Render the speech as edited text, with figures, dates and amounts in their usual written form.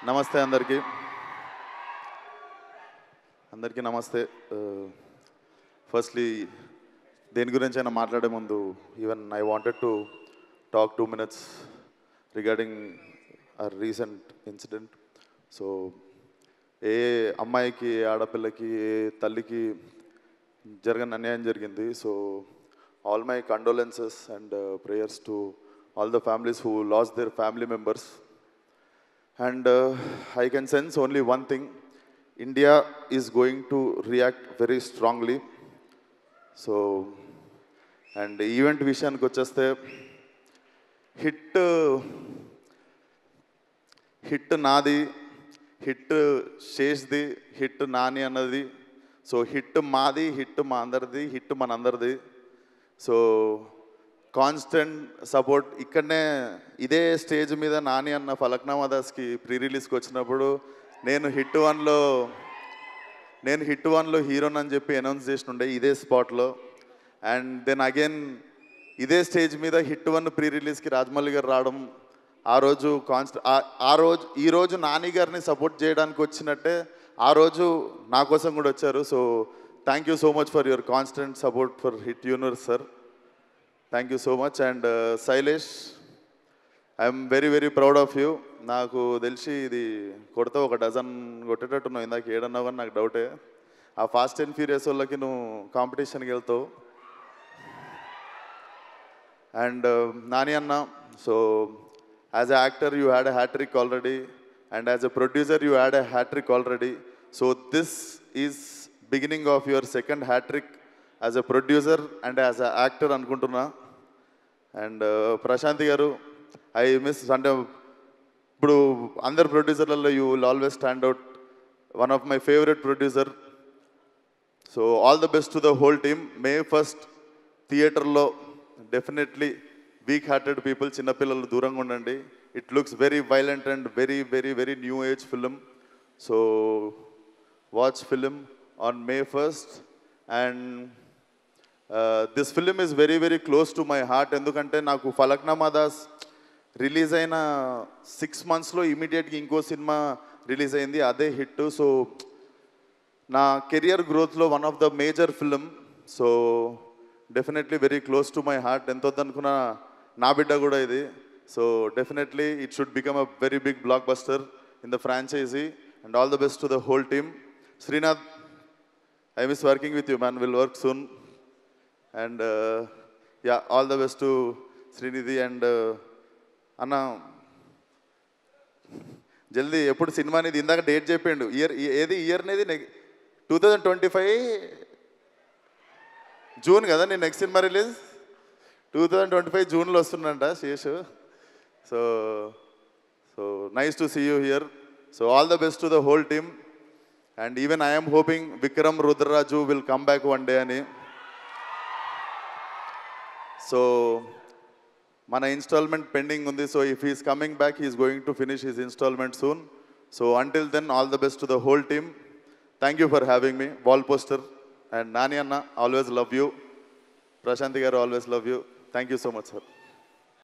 నమస్తే అందరికీ నమస్తే. ఫస్ట్లీ దేని గురించి అయినా మాట్లాడే ముందు even I wanted to talk 2 minutes regarding a recent incident. So ఏ అమ్మాయికి ఆడపిల్లకి ఏ తల్లికి జరగని అన్యాయం జరిగింది. So all my condolences and prayers to all the families who lost their family members. And I can sense only one thing: India is going to react very strongly. So, and event vishayaniki vacheste hit naadi, hit sheshdi, hit nani annadi. So hit maadi, hit ma andardi, hit manandardi. So constant support. ఇక్కడనే ఇదే stage మీద నాని అన్న Falaknuma దాస్కి pre రిలీజ్కి వచ్చినప్పుడు నేను hit వన్లో హీరోని అని చెప్పి అనౌన్స్ చేసినుండే ఇదే స్పాట్లో. అండ్ దెన్ అగైన్ ఇదే స్టేజ్ మీద హిట్ 1 ప్రీ రిలీజ్కి రాజమౌళి గారు రావడం, ఆ రోజు ఈరోజు నాని గారిని సపోర్ట్ చేయడానికి వచ్చినట్టే ఆ రోజు నా కోసం కూడా వచ్చారు. So thank you so much for your constant support for hit universe sir. Thank you so much. And Shailesh, I'm very very proud of you. నాకు తెలిసి ఇది కొడితే ఒక డజన్ కొట్టేటట్టున్నావు. ఇందాక ఏడన్నావు కానీ నాకు డౌటే. ఆ ఫాస్ట్ అండ్ ఫ్యూరియస్ వాళ్ళకి నువ్వు కాంపిటీషన్కి వెళ్తావు. అండ్ నాని అన్న, so as a actor you had a hat trick already, and as a producer you had a hat trick already. So this is beginning of your second hat trick as a producer and as a actor అనుకుంటున్నా. And Prashanti garu, I miss అంటే ఇప్పుడు అందరు ప్రొడ్యూసర్లలో you will always stand out, one of my favourite producer. So all the best to the whole team. May 1st థియేటర్లో definitely weak hearted people, చిన్నపిల్లలు దూరంగా ఉండండి. It looks very violent and very very very new age film. So watch film on May 1st. And this film is very very close to my heart. ఎందుకంటే నాకు Falaknuma Das release అయిన 6 monthsలో ఇమీడియట్గా ఇంకో cinema release అయింది, అదే హిట్. సో నా career గ్రోత్లో one of the major film. So definitely very close to my heart. ఎంత వద్దనుకున్నా నా బిడ్డ కూడా ఇది. So definitely it should become a very big blockbuster in the franchise. And all the best to the whole team. Srinath, I miss working with you, man. We'll work soon. And yeah, all the best to Srinidhi. And అన్న జల్దీ ఎప్పుడు cinema అనేది ఇందాక date చెప్పిండు. ఏది year అనేది 2025 June కదా నేను నెక్స్ట్ సినిమా రిలీజ్. 2025 జూన్లో వస్తుందంట Seshu. So nice to see you here. So all the best to the whole team. And even I am hoping Vikram Rudraju will come back one day ani. So mana installment pending undi. So if he is coming back, he is going to finish his installment soon. So until then, all the best to the whole team. Thank you for having me. Wall poster. And Nani Anna, always love you. Prashanti garu, always love you. Thank you so much, sir.